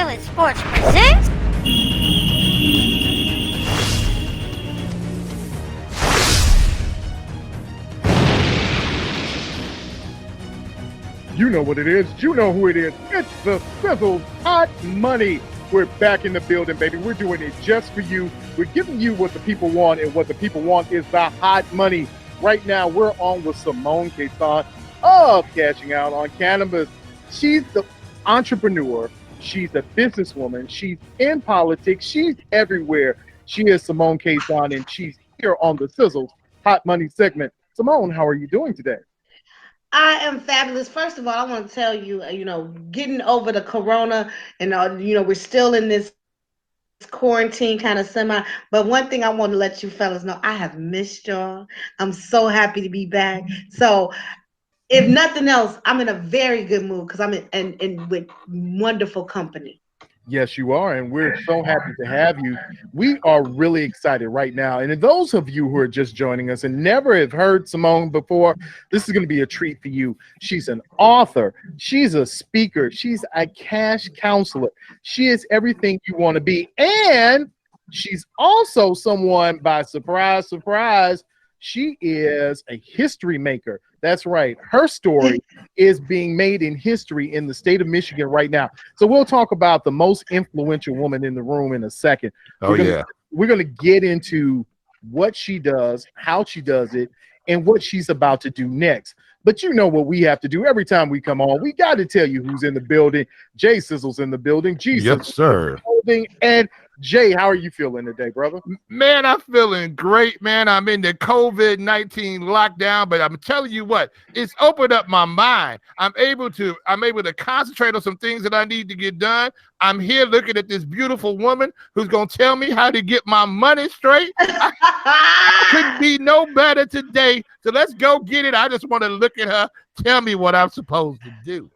Skillet Sports presents... You know what it is. You know who it is. It's the Sizzle Hot Money. We're back in the building, baby. We're doing it just for you. We're giving you what the people want, and what the people want is the hot money. Right now, we're on with Cimone Casson of Cashing Out on Cannabis. She's the entrepreneur. She's a businesswoman. She's in politics. She's everywhere. She is Cimone Casson, and she's here on the Sizzle Hot Money segment. Cimone, how are you doing today? I am fabulous. First of all, I want to tell you, getting over the corona and, we're still in this quarantine kind of semi. But one thing I want to let you fellas know, I have missed y'all. I'm so happy to be back. So, if nothing else, I'm in a very good mood because I'm in with wonderful company. Yes, you are, and we're so happy to have you. We are really excited right now. And those of you who are just joining us and never have heard Cimone before, this is going to be a treat for you. She's an author, she's a speaker, she's a cash counselor. She is everything you want to be. And she's also someone, by surprise, she is a history maker. That's right. Her story is being made in history in the state of Michigan right now. So we'll talk about the most influential woman in the room in a second. We're gonna get into what she does, how she does it, and what she's about to do next. But you know what we have to do every time we come on. We got to tell you who's in the building. Jay Sizzle's in the building. Yes, sir. And Jay, how are you feeling today, brother? Man, I'm feeling great, man. I'm in the COVID-19 lockdown, but I'm telling you what, it's opened up my mind. I'm able to concentrate on some things that I need to get done. I'm here looking at this beautiful woman who's gonna tell me how to get my money straight. I couldn't be no better today. So let's go get it. I just want to look at her, tell me what I'm supposed to do.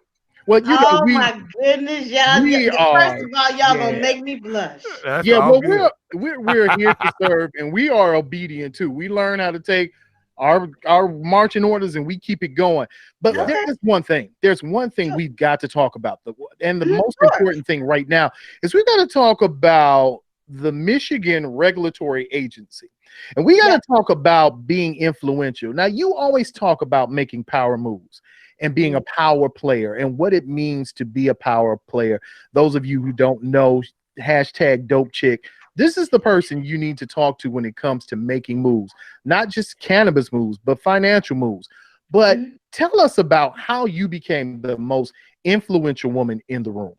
Well, my goodness, y'all! First of all, y'all gonna make me blush. We're here to serve, and we are obedient too. We learn how to take our marching orders, and we keep it going. But there's one thing. There's one thing we've got to talk about, and the most important thing right now is we got to talk about the Michigan Regulatory Agency, and we got to talk about being influential. Now, you always talk about making power moves and being a power player and what it means to be a power player. Those of you who don't know, hashtag dope chick. This is the person you need to talk to when it comes to making moves, not just cannabis moves, but financial moves. But tell us about how you became the most influential woman in the room.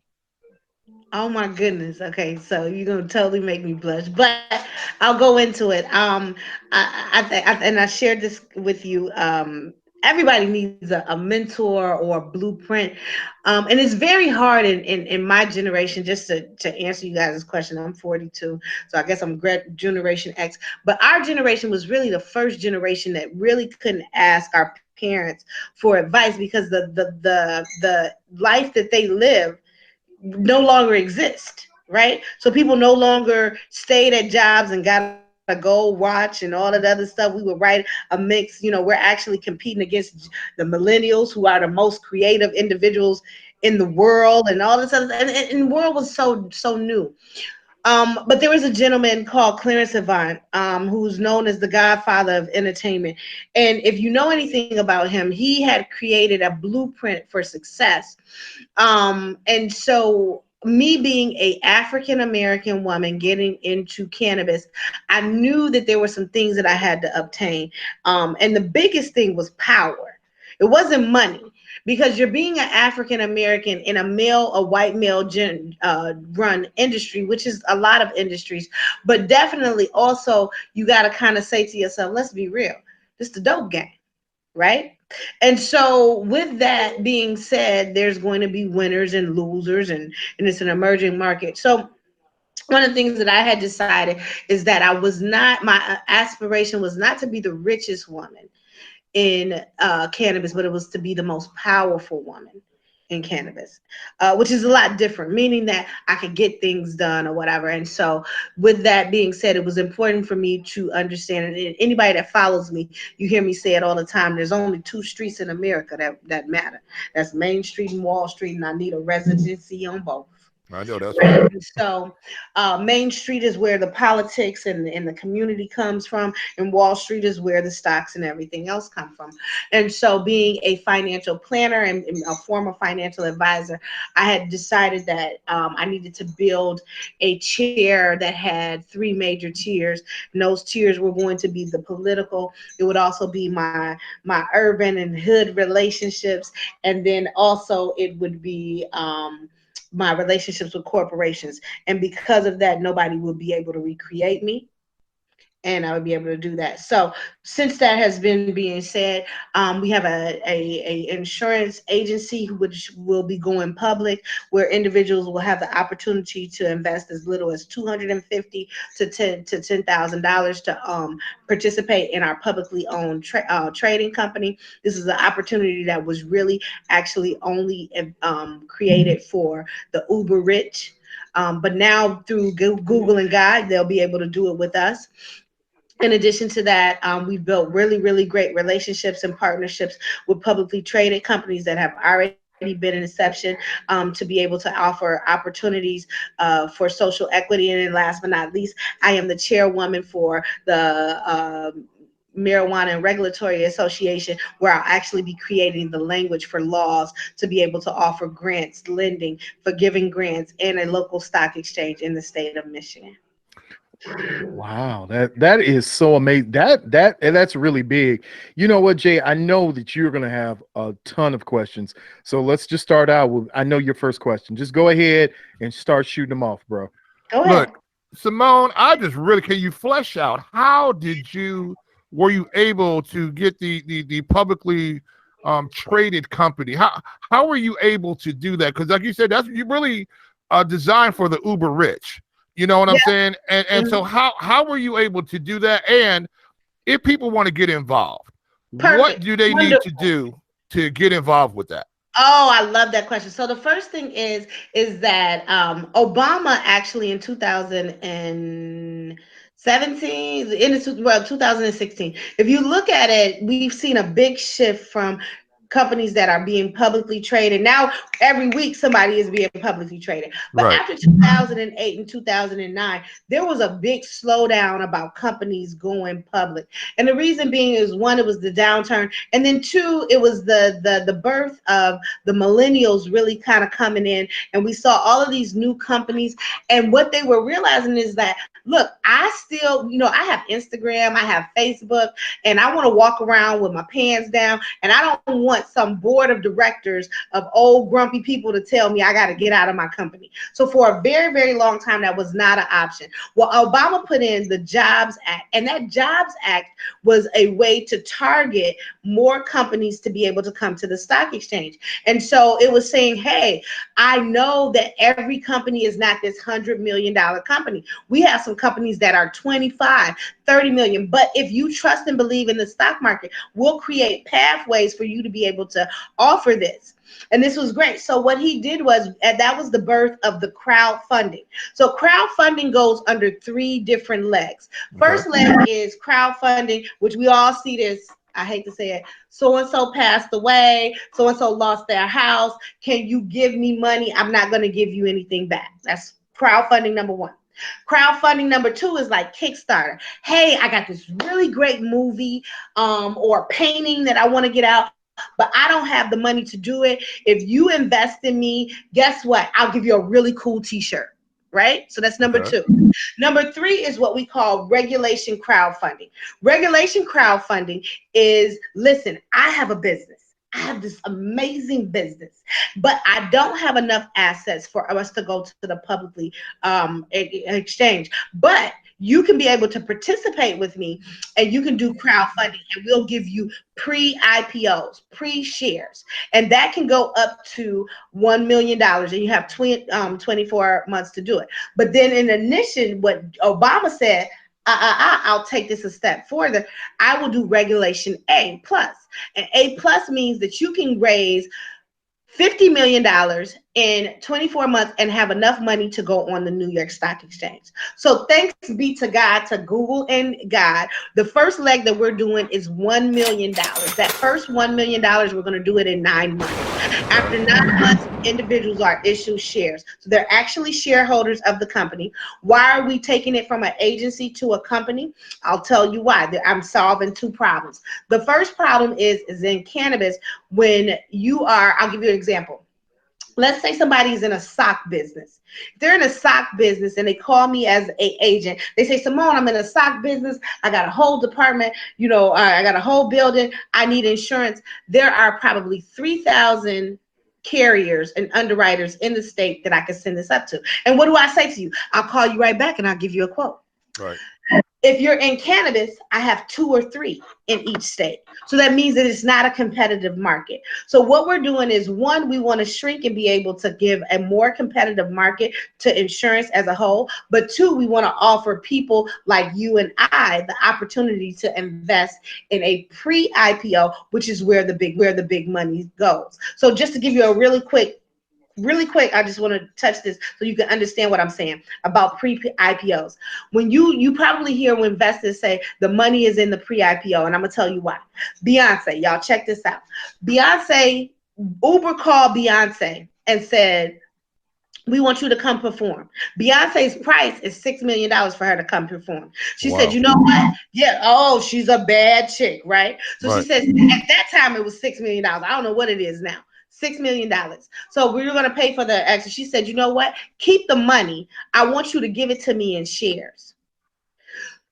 Oh my goodness. Okay, so you're gonna totally make me blush, but I'll go into it. And I shared this with you. Everybody needs a mentor or a blueprint, and it's very hard in my generation. Just to answer you guys' question, I'm 42, so I guess I'm Generation X. But our generation was really the first generation that really couldn't ask our parents for advice because the life that they live no longer exist, right? So people no longer stayed at jobs and got a gold watch and all of the other stuff. We would write a mix. We're actually competing against the millennials, who are the most creative individuals in the world, and all this other. And the world was so new. But there was a gentleman called Clarence Avant, who's known as the godfather of entertainment. And if you know anything about him, he had created a blueprint for success. And so me being a African American woman getting into cannabis, I knew that there were some things that I had to obtain. And the biggest thing was power. It wasn't money, because you're being an African American in a white male run industry, which is a lot of industries, but definitely also you got to kind of say to yourself, let's be real, this is the dope game, right? And so with that being said, there's going to be winners and losers, and it's an emerging market. So one of the things that I had decided is that my aspiration was not to be the richest woman in cannabis, but it was to be the most powerful woman in cannabis, which is a lot different, meaning that I could get things done or whatever. And so with that being said, it was important for me to understand, and anybody that follows me, you hear me say it all the time, there's only two streets in America that matter. That's Main Street and Wall Street, and I need a residency on both. I know that's right. So Main Street is where the politics and the community comes from, and Wall Street is where the stocks and everything else come from. And so being a financial planner and a former financial advisor, I had decided that I needed to build a chair that had three major tiers. And those tiers were going to be the political, it would also be my urban and hood relationships, and then also it would be my relationships with corporations. And because of that, nobody will be able to recreate me, and I would be able to do that. So since that has been being said, we have a insurance agency which will be going public, where individuals will have the opportunity to invest as little as 250 to $10,000 to participate in our publicly owned trading company. This is an opportunity that was really actually only created for the uber rich. But now through Google and God, they'll be able to do it with us. In addition to that, we've built really, really great relationships and partnerships with publicly traded companies that have already been in inception, to be able to offer opportunities for social equity. And then last but not least, I am the chairwoman for the Marijuana and Regulatory Association, where I'll actually be creating the language for laws to be able to offer grants, lending, forgiving grants, and a local stock exchange in the state of Michigan. Wow, that is so amazing. That's really big. You know what, Jay? I know that you're gonna have a ton of questions. So let's just start out with, I know your first question. Just go ahead and start shooting them off, bro. Go ahead. Look, Cimone, I just really, can you flesh out how did you, were you able to get the publicly traded company? How were you able to do that? Because like you said, that's, you really designed for the uber rich. You know what I'm saying? And so how were you able to do that? And if people want to get involved, what Perfect. do they need to do to get involved with that? Oh, I love that question. So the first thing is that Obama actually in 2017, well, 2016. If you look at it, we've seen a big shift from companies that are being publicly traded. Now every week somebody is being publicly traded. But Right. after 2008 and 2009, there was a big slowdown about companies going public. And the reason being is, one, it was the downturn, and then two, it was the birth of the millennials really kind of coming in, and we saw all of these new companies. And what they were realizing is that, look, I still, I have Instagram, I have Facebook, and I want to walk around with my pants down, and I don't want some board of directors of old grumpy people to tell me I got to get out of my company. So for a very, very long time, that was not an option. Well, Obama put in the Jobs Act, and that Jobs Act was a way to target more companies to be able to come to the stock exchange. And so it was saying, hey, I know that every company is not this $100 million company. We have some companies that are 25, 30 million. But if you trust and believe in the stock market, we'll create pathways for you to be able to offer this. And this was great. So what he did was, and that was the birth of the crowdfunding. So crowdfunding goes under three different legs. First leg is crowdfunding, which we all see this. I hate to say it. So-and-so passed away. So-and-so lost their house. Can you give me money? I'm not going to give you anything back. That's crowdfunding number one. Crowdfunding number two is like Kickstarter. Hey, I got this really great movie or painting that I want to get out, but I don't have the money to do it. If you invest in me, guess what? I'll give you a really cool t-shirt. Right? So that's number two. Number three is what we call regulation crowdfunding. Regulation crowdfunding is, listen, I have a business. I have this amazing business, but I don't have enough assets for us to go to the publicly exchange. But you can be able to participate with me, and you can do crowdfunding, and we'll give you pre-IPOs, pre-shares, and that can go up to $1 million, and you have 24 months to do it. But then in addition, what Obama said, I'll take this a step further. I will do regulation A+. And A+ means that you can raise $50 million in 24 months and have enough money to go on the New York Stock Exchange. So thanks be to God, to Google and God, the first leg that we're doing is $1 million. That first $1 million, we're going to do it in 9 months. After 9 months, individuals are issued shares. So they're actually shareholders of the company. Why are we taking it from an agency to a company? I'll tell you why. I'm solving 2 problems. The first problem is in cannabis, when you are, I'll give you an example. Let's say somebody's in a sock business. If they're in a sock business and they call me as an agent, they say, Cimone, I'm in a sock business. I got a whole department, I got a whole building. I need insurance. There are probably 3,000 carriers and underwriters in the state that I can send this up to. And what do I say to you? I'll call you right back and I'll give you a quote. Right. If you're in cannabis, I have 2 or 3 in each state. So that means that it's not a competitive market. So what we're doing is, 1, we want to shrink and be able to give a more competitive market to insurance as a whole. But 2, we want to offer people like you and I the opportunity to invest in a pre-IPO, which is where the big money goes. So just to give you a really quick, I just want to touch this so you can understand what I'm saying about pre-IPOs. When you probably hear when investors say the money is in the pre-IPO, and I'm gonna tell you why. Beyonce, y'all check this out. Beyonce, Uber called Beyonce and said, we want you to come perform. Beyonce's price is $6 million for her to come perform. She said, you know what? Yeah, oh, she's a bad chick, right? So she says, at that time it was $6 million. I don't know what it is now. $6 million. So we were going to pay for the extra. She said, you know what? Keep the money. I want you to give it to me in shares.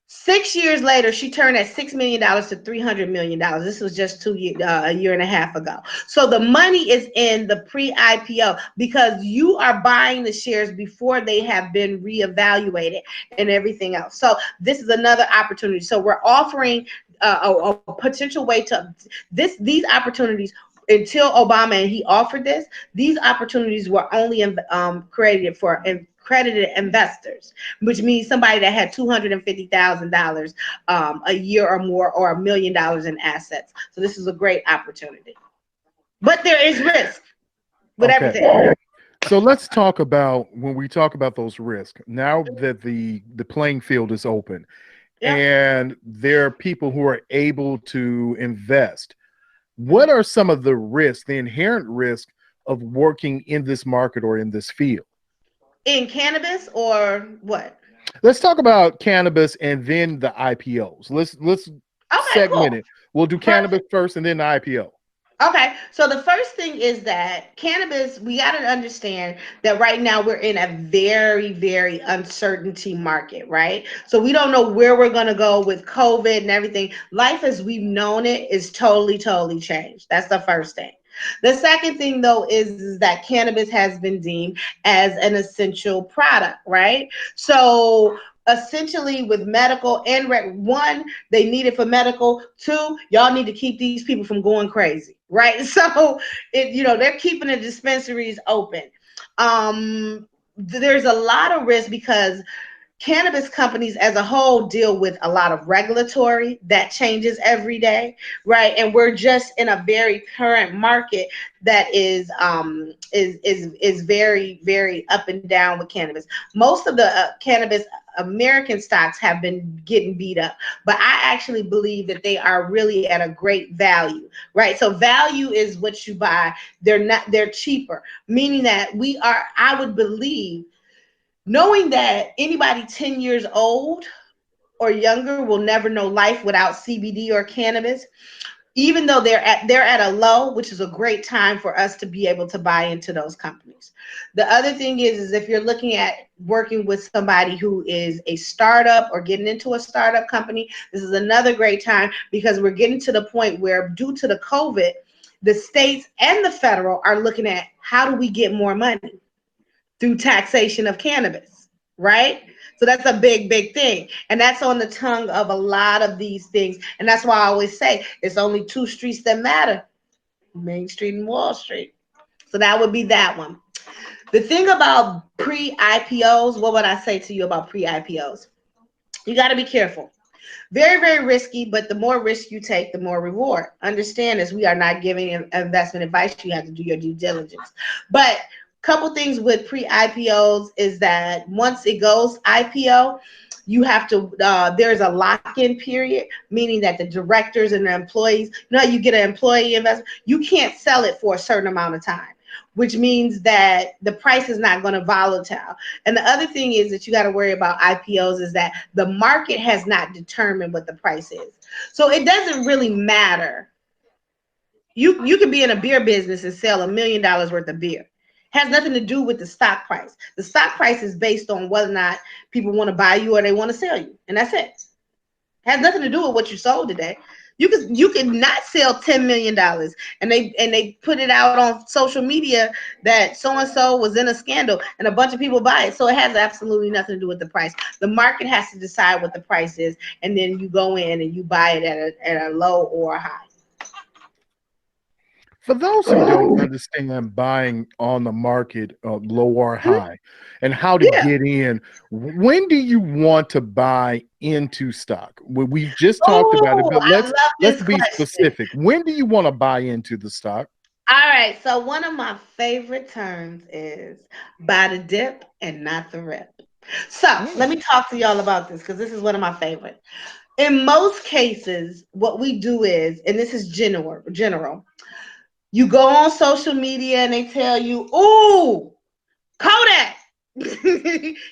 6 years later, she turned that $6 million to $300 million. This was just a year and a half ago. So the money is in the pre-IPO because you are buying the shares before they have been reevaluated and everything else. So this is another opportunity. So we're offering a potential way to these opportunities. Until Obama and he offered this, these opportunities were only created for accredited investors, which means somebody that had $250,000 a year or more, or $1 million in assets. So this is a great opportunity, but there is risk with everything. So let's talk about, when we talk about those risks, now that the playing field is open, and there are people who are able to invest, what are some of the risks, the inherent risk of working in this market or in this field? In cannabis or what? Let's talk about cannabis and then the IPOs. Let's segment it. We'll do cannabis first and then the IPO. Okay, so the first thing is that cannabis, we got to understand that right now we're in a very, very uncertainty market, right? So we don't know where we're going to go with COVID and everything. Life as we've known it is totally, totally changed. That's the first thing. The second thing, though, is that cannabis has been deemed as an essential product, right? So essentially with medical and one, they need it for medical. 2, y'all need to keep these people from going crazy, right? So they're keeping the dispensaries open. There's a lot of risk because cannabis companies as a whole deal with a lot of regulatory that changes every day, right? And we're just in a very current market that is very, very up and down with cannabis. Most of the cannabis American stocks have been getting beat up, but I actually believe that they are really at a great value, right? So value is what you buy. They're cheaper, meaning that I would believe, knowing that anybody 10 years old or younger will never know life without CBD or cannabis, even though they're at a low, which is a great time for us to be able to buy into those companies. The other thing is if you're looking at working with somebody who is a startup or getting into a startup company, this is another great time because we're getting to the point where, due to the COVID, the states and the federal are looking at how do we get more money through taxation of cannabis, right? So that's a big, big thing. And that's on the tongue of a lot of these things. And that's why I always say it's only 2 streets that matter, Main Street and Wall Street. So that would be that one. The thing about pre-IPOs, what would I say to you about pre-IPOs? You got to be careful. Very, very risky, but the more risk you take, the more reward. Understand this, we are not giving investment advice. You have to do your due diligence. But couple things with pre-IPOs is that once it goes IPO, you have to there's a lock-in period, meaning that the directors and the employees, you know, you get an employee investment, you can't sell it for a certain amount of time, which means that the price is not going to volatile. And the other thing is that you got to worry about IPOs is that the market has not determined what the price is. So it doesn't really matter. You can be in a beer business and sell $1 million worth of beer. Has nothing to do with the stock price. The stock price is based on whether or not people want to buy you or they want to sell you, and that's it. Has nothing to do with what you sold today. You can not sell $10 million, and they put it out on social media that so and so was in a scandal, and a bunch of people buy it. So it has absolutely nothing to do with the price. The market has to decide what the price is, and then you go in and you buy it at a low or a high. For those who don't understand buying on the market, low or high, and how to Yeah. get in, when do you want to buy into stock? We've just talked about it, Oh, but I let's love let's this be question. specific. When do you want to buy into the stock? All right, so one of my favorite terms is buy the dip and not the rip. So let Mm. me talk to y'all about this because this is one of my favorites. In most cases, what we do is, and this is general, you go on social media and they tell you, "Ooh, Kodak."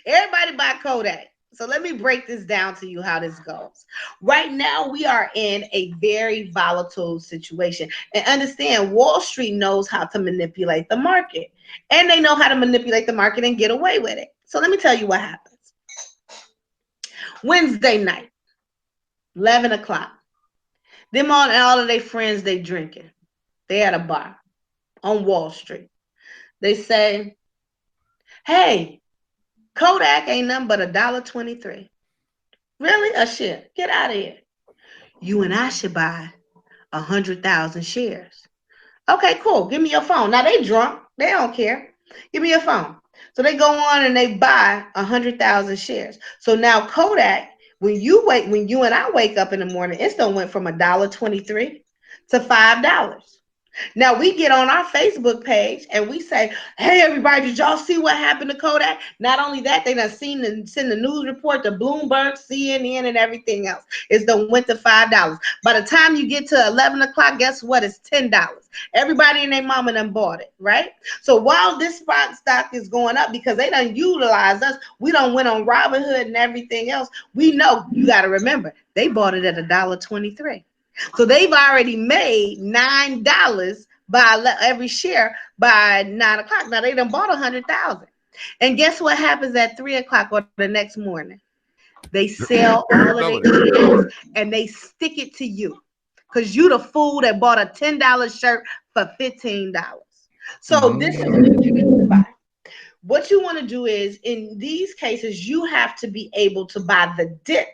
Everybody buy Kodak. So let me break this down to you how this goes. Right now, we are in a very volatile situation. And understand, Wall Street knows how to manipulate the market. And they know how to manipulate the market and get away with it. So let me tell you what happens. Wednesday night, 11 o'clock. Them all of their friends, they drinking. They at a bar on Wall Street. They say, "Hey, Kodak ain't nothing but $1.23. Really? A shit. Get out of here. You and I should buy 100,000 shares." Okay, cool. Give me your phone. Now they drunk. They don't care. Give me your phone. So they go on and they buy 100,000 shares. So now Kodak, when you and I wake up in the morning, it's done went from $1.23 to $5. Now we get on our Facebook page and we say, "Hey everybody, did y'all see what happened to Kodak?" Not only that, they done send the news report to Bloomberg, CNN, and everything else. It's done went to $5. By the time you get to 11 o'clock, guess what? It's $10. Everybody and their mama done bought it, right? So while this stock is going up because they done utilized us, we done went on Robinhood and everything else. We know, you got to remember, they bought it at $1.23. So they've already made $9 by every share by 9 o'clock. Now they done bought 100,000. And guess what happens at 3 o'clock or the next morning? They sell all of their shares and they stick it to you. Because you the fool that bought a $10 shirt for $15. So this is what you need to buy. What you want to do is, in these cases, you have to be able to buy the dip,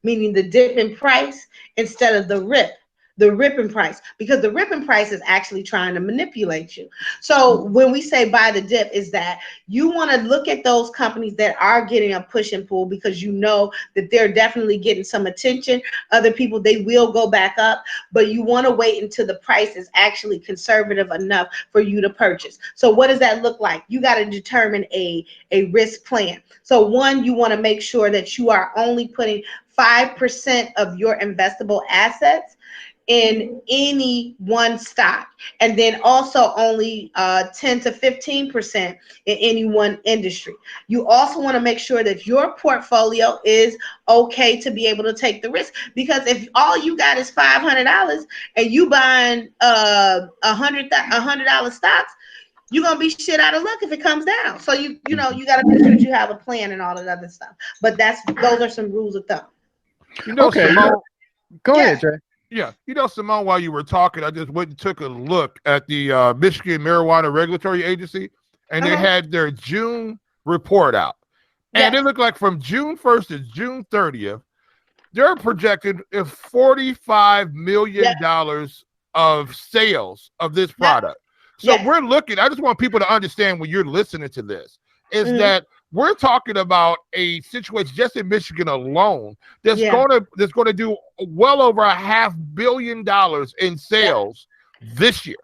meaning the dip in price instead of the ripping price, because the ripping price is actually trying to manipulate you. So when we say buy the dip, is that you want to look at those companies that are getting a push and pull because you know that they're definitely getting some attention. Other people, they will go back up, but you want to wait until the price is actually conservative enough for you to purchase. So what does that look like? You got to determine a risk plan. So one, you want to make sure that you are only putting 5% of your investable assets in any one stock, and then also only 10 to 15% in any one industry. You also want to make sure that your portfolio is okay to be able to take the risk, because if all you got is $500 and you buying $100 stocks, you're gonna be shit out of luck if it comes down. So you know you got to make sure that you have a plan and all that other stuff. But those are some rules of thumb. You know, Okay, Simone. go Yeah. ahead, Jay. Yeah, you know, Simone, while you were talking, I just went and took a look at the Michigan Marijuana Regulatory Agency, and they had their June report out. And Yes. it looked like from June 1st to June 30th, they're projected $45 million of sales of this product. So Yes. we're looking, I just want people to understand when you're listening to this, is that we're talking about a situation just in Michigan alone that's going to do well over $500 million in sales this year.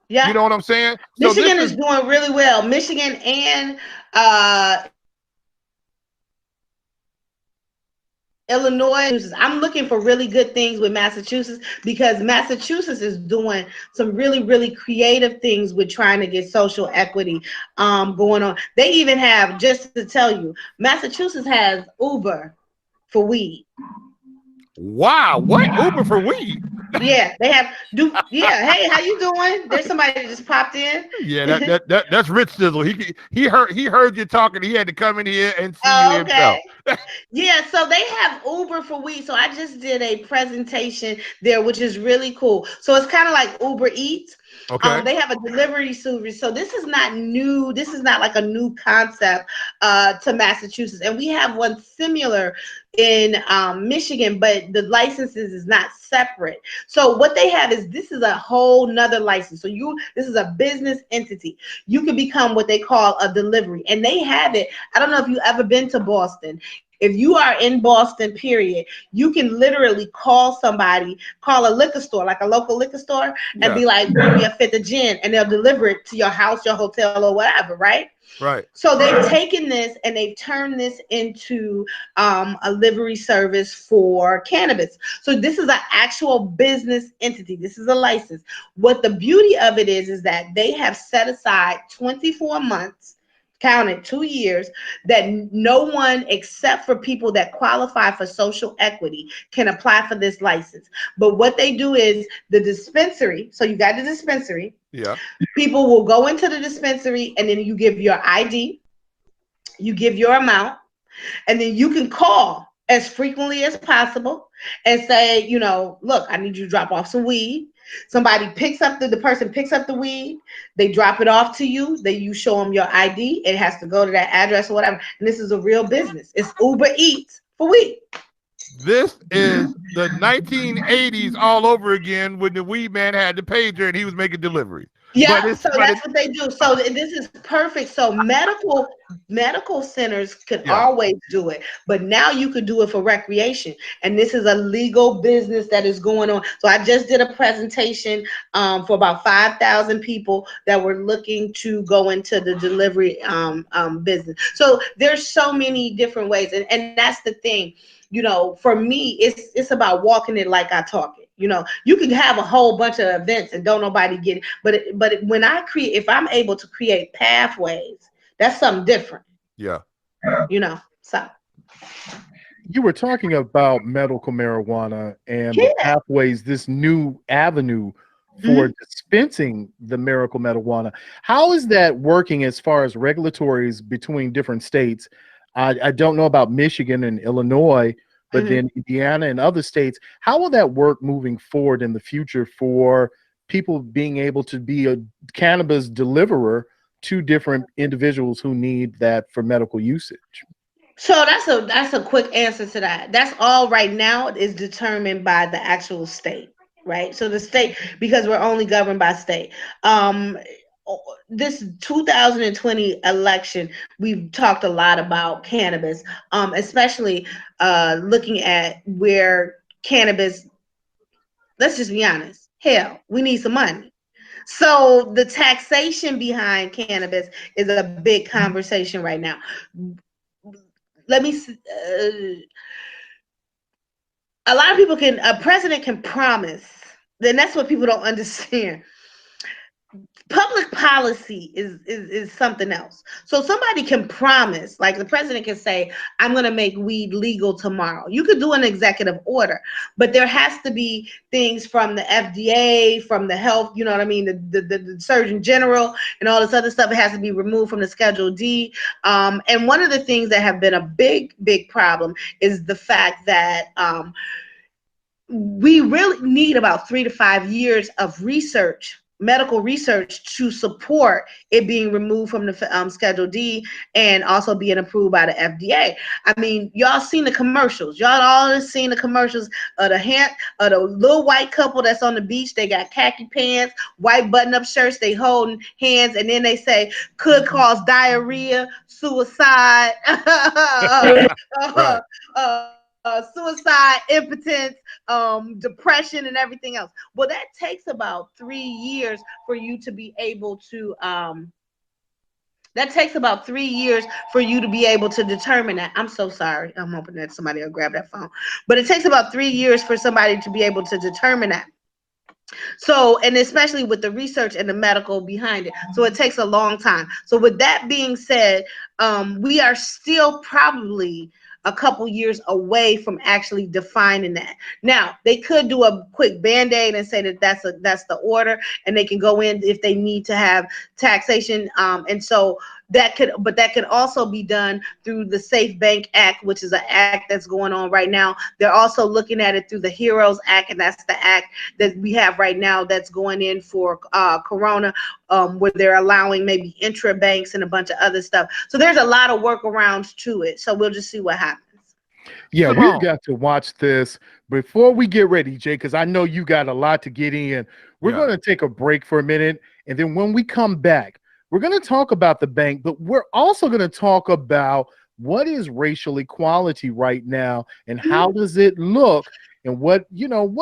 You Yeah. know what I'm saying? So this Michigan is is doing really well. Michigan and Illinois. I'm looking for really good things with Massachusetts because Massachusetts is doing some really, really creative things with trying to get social equity going on. They even have, just to tell you, Massachusetts has Uber for weed. wow. What Uber for weed? Yeah, they have do. Yeah, hey, how you doing? There's somebody that just popped in. Yeah, that's Rich Sizzle. He heard you talking. He had to come in here and see you Oh, himself. okay. Yeah, so they have Uber for weed. So I just did a presentation there, which is really cool. So it's kind of like Uber Eats. Okay. They have a delivery service. So this is not new. This is not like a new concept to Massachusetts. And we have one similar in Michigan, but the licenses is not separate. So what they have is this is a whole nother license. So this is a business entity. You can become what they call a delivery. And they have it. I don't know if you ever been to Boston. If you are in Boston, period, you can literally call somebody, call a liquor store, like a local liquor store, and Yeah. be like, bring me a fifth of gin, and they'll deliver it to your house, your hotel, or whatever, right? Right. So they've taken this and they've turned this into a livery service for cannabis. So this is an actual business entity. This is a license. What the beauty of it is that they have set aside 24 months, counted 2 years, that no one except for people that qualify for social equity can apply for this license. But what they do is the dispensary, so you got the dispensary, Yeah. people will go into the dispensary and then you give your ID, you give your amount, and then you can call as frequently as possible and say, look, I need you to drop off some weed. Somebody picks up the person picks up the weed, they drop it off to you, then you show them your ID, it has to go to that address or whatever. And this is a real business. It's Uber Eats for weed. This is the 1980s all over again when the weed man had the pager and he was making deliveries. But Yeah, it's so but it that's what they do. So this is perfect. So medical centers could yeah. always do it, but now you could do it for recreation. And this is a legal business that is going on. So I just did a presentation for about 5,000 people that were looking to go into the delivery business. So there's so many different ways, and that's the thing. For me, it's about walking it like I talk it. You can have a whole bunch of events and don't nobody get it, but when if I'm able to create pathways, that's something different. Yeah. So You were talking about medical marijuana and the yeah. pathways, this new avenue for Mhm. dispensing the miracle marijuana. How is that working as far as regulatories between different states? I don't know about Michigan and Illinois, but Mhm. then Indiana and other states. How will that work moving forward in the future for people being able to be a cannabis deliverer to different individuals who need that for medical usage? So that's a quick answer to that. That's all right now is determined by the actual state, right? So the state, because we're only governed by state. This 2020 election, we've talked a lot about cannabis, especially looking at where cannabis. Let's just be honest. Hell, we need some money. So the taxation behind cannabis is a big conversation right now. Let me. A lot of people a president can promise. Then that's what people don't understand. Public policy is something else. So somebody can promise, like the president can say, I'm going to make weed legal tomorrow. You could do an executive order, but there has to be things from the FDA, from the health, you know what I mean, the surgeon general and all this other stuff. It has to be removed from the Schedule D. And one of the things that have been a big problem is the fact that we really need about 3 to 5 years of research, medical research, to support it being removed from the Schedule D and also being approved by the FDA. I mean, y'all seen the commercials. Y'all all seen the commercials of the little white couple that's on the beach. They got khaki pants, white button-up shirts. They holding hands, and then they say could cause diarrhea, suicide. Right. suicide, impotence, depression, and everything else. Well, that takes about 3 years for you to be able to that takes about 3 years for you to be able to determine that. I'm so sorry. I'm hoping that somebody will grab that phone. But it takes about 3 years for somebody to be able to determine that. So, and especially with the research and the medical behind it. So it takes a long time. So with that being said, we are still probably a couple years away from actually defining that. Now, they could do a quick band-aid and say that that's the order, and they can go in if they need to have taxation. And so that could also be done through the Safe Bank Act, which is an act that's going on right now. They're also looking at it through the HEROES Act, and that's the act that we have right now that's going in for Corona, where they're allowing maybe intra banks and a bunch of other stuff. So there's a lot of workarounds to it. So we'll just see what happens. Yeah, we've Simone. got to watch this before we get ready, Jay, because I know you got a lot to get in. We're Yeah. going to take a break for a minute. And then when we come back, we're going to talk about the bank, but we're also going to talk about what is racial equality right now and how does it look and what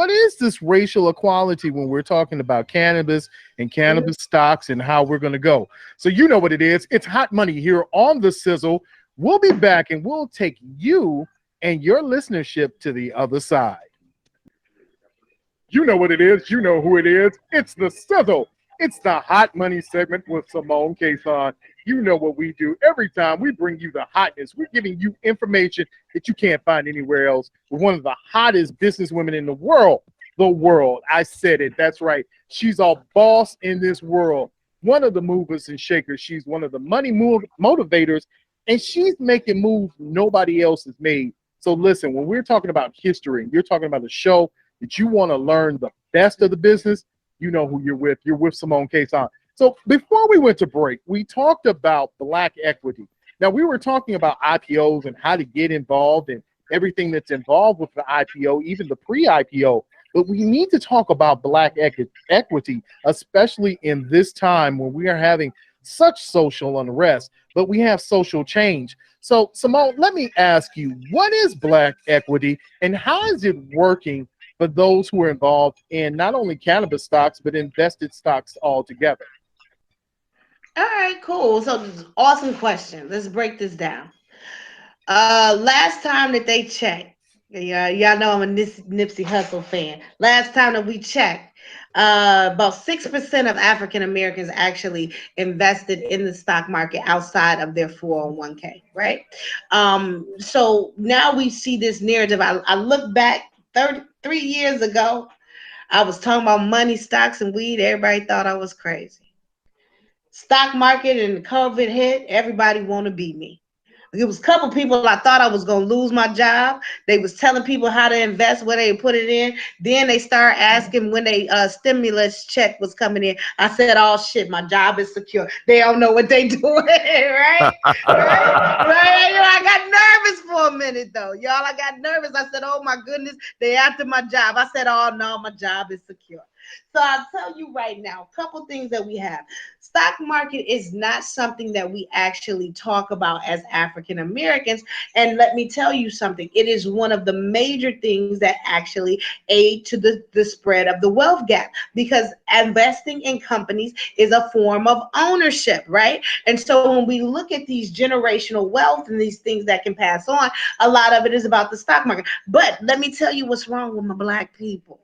is this racial equality when we're talking about cannabis and cannabis stocks and how we're going to go. So you know what it is. It's hot money here on the Sizzle. We'll be back and we'll take you and your listenership to the other side. You know what it is. You know who it is. It's the Sizzle. It's the hot money segment with Cimone Casson. You know what we do. Every time we bring you the hotness, we're giving you information that you can't find anywhere else. We're one of the hottest businesswomen in the world. The world. I said it. That's right. She's a boss in this world. One of the movers and shakers. She's one of the money motivators, and she's making moves nobody else has made. So listen, when we're talking about history, you're talking about a show that you want to learn the best of the business, you know who you're with. You're with Cimone Casson. So before we went to break, we talked about black equity. Now, we were talking about IPOs and how to get involved and everything that's involved with the IPO, even the pre-IPO. But we need to talk about black equity, especially in this time when we are having such social unrest, but we have social change. So, Cimone, let me ask you, what is black equity and how is it working for those who are involved in not only cannabis stocks, but invested stocks altogether? All right, cool. So this is an awesome question. Let's break this down. Last time that they checked, yeah, y'all know I'm a Nipsey Hussle fan. Last time that we checked, about 6% of African Americans actually invested in the stock market outside of their 401k, right? So now we see this narrative. I look back 33 years ago. I was talking about money, stocks, and weed. Everybody thought I was crazy. Stock market and COVID hit. Everybody want to be me. It was a couple people I thought I was gonna lose my job. They was telling people how to invest, where they put it in. Then they start asking when they stimulus check was coming in. I said, "Oh shit, my job is secure." They don't know what they doing, right? Right. You know, I got nervous for a minute though, y'all. I got nervous. I said, "Oh my goodness, they after my job." I said, "Oh no, my job is secure." So I'll tell you right now, a couple things that we have. Stock market is not something that we actually talk about as African Americans. And let me tell you something, it is one of the major things that actually aid to the spread of the wealth gap, because investing in companies is a form of ownership, right? And so when we look at these generational wealth and these things that can pass on, a lot of it is about the stock market. But let me tell you what's wrong with my black people.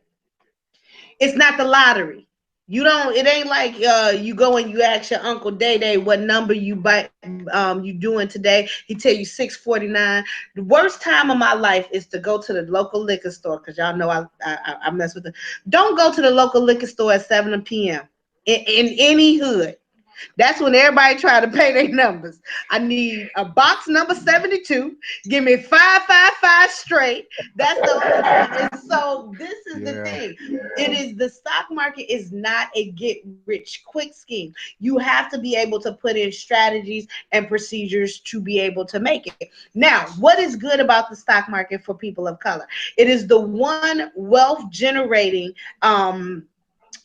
It's not the lottery. You don't. It ain't like you go and you ask your uncle Day Day what number you doing today. He tell you 649. The worst time of my life is to go to the local liquor store, because y'all know I mess with it. Don't go to the local liquor store at 7 p.m. In any hood. That's when everybody try to pay their numbers. I need a box number 72. Give me 555 straight. That's the only thing. And so this is the Yeah. thing. It is, the stock market is not a get rich quick scheme. You have to be able to put in strategies and procedures to be able to make it. Now, what is good about the stock market for people of color? It is the one wealth generating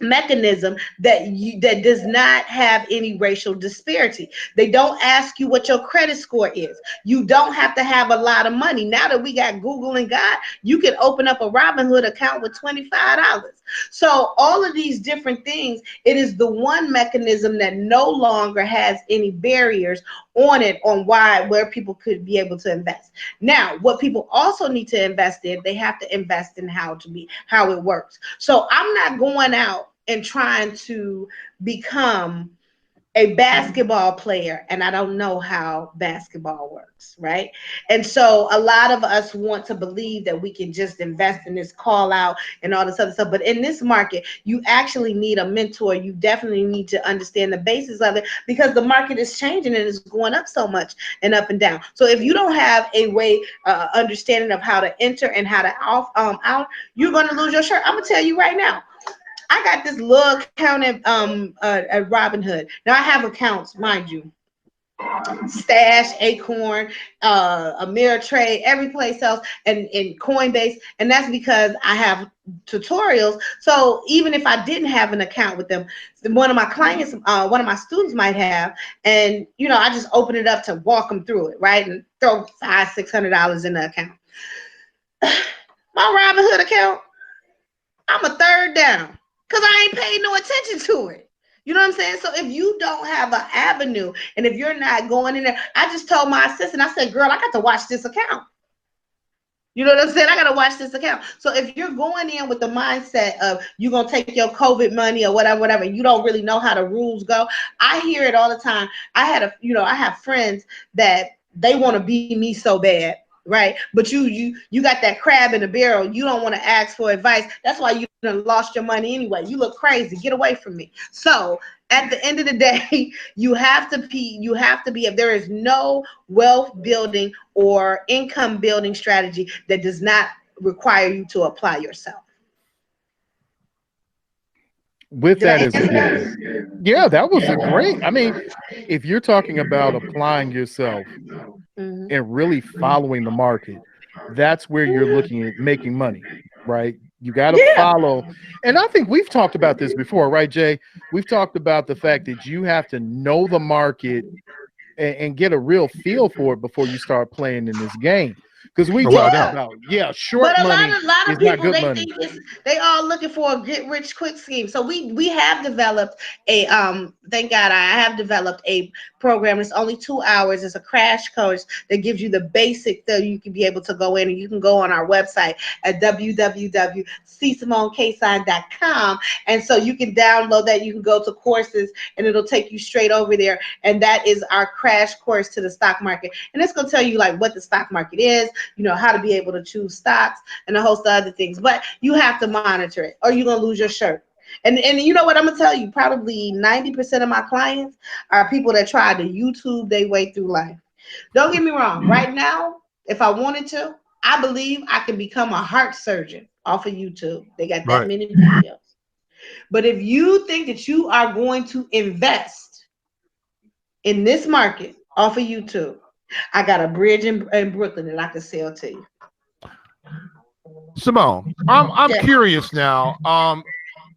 mechanism that does not have any racial disparity. They don't ask you what your credit score is. You don't have to have a lot of money. Now that we got Google and God, you can open up a Robinhood account with $25. So all of these different things, it is the one mechanism that no longer has any barriers on it, on where people could be able to invest. Now, what people also need to invest in, they have to invest in how it works. So I'm not going out and trying to become a basketball player and I don't know how basketball works, right? And so a lot of us want to believe that we can just invest in this call out and all this other stuff. But in this market, you actually need a mentor. You definitely need to understand the basis of it because the market is changing and it's going up so much and up and down. So if you don't have a way understanding of how to enter and how to out, you're going to lose your shirt. I'm going to tell you right now. I got this little account at Robinhood. Now I have accounts, mind you, Stash, Acorn, Ameritrade, every place else, and Coinbase, and that's because I have tutorials. So even if I didn't have an account with them, one of my clients, one of my students might have, and I just open it up to walk them through it, right, and throw $500-$600 in the account. My Robinhood account, I'm a third down. Because I ain't paid no attention to it. You know what I'm saying? So if you don't have an avenue and if you're not going in there, I just told my assistant, I said, girl, I got to watch this account. You know what I'm saying? I got to watch this account. So if you're going in with the mindset of you're going to take your COVID money or whatever, you don't really know how the rules go. I hear it all the time. I have friends that they want to be me so bad. Right, but you got that crab in the barrel. You don't want to ask for advice. That's why you done lost your money anyway. You look crazy. Get away from me. So at the end of the day, you have to be. If there is no wealth building or income building strategy that does not require you to apply yourself. With that as a given. Yeah, that was a great. I mean, if you're talking about applying yourself and really following the market, that's where you're looking at making money, right? You got to follow. And I think we've talked about this before, right, Jay? We've talked about the fact that you have to know the market and get a real feel for it before you start playing in this game. Because we talked about, short but money a lot is of not people, good they money. think they all looking for a get rich quick scheme. So we have developed a thank God I have developed a program. It's only 2 hours. It's a crash course that gives you the basic that you can be able to go in, and you can go on our website at www.ccimonecasson.com, and so you can download that. You can go to courses and it'll take you straight over there, and that is our crash course to the stock market, and it's going to tell you like what the stock market is, how to be able to choose stocks and a host of other things. But you have to monitor it or you're going to lose your shirt. And you know what, I'm going to tell you, probably 90% of my clients are people that try to YouTube their way through life. Don't get me wrong. Right now, if I wanted to, I believe I can become a heart surgeon off of YouTube. They got that many videos. But if you think that you are going to invest in this market off of YouTube, I got a bridge in Brooklyn that I can sell to you. Cimone, I'm curious now.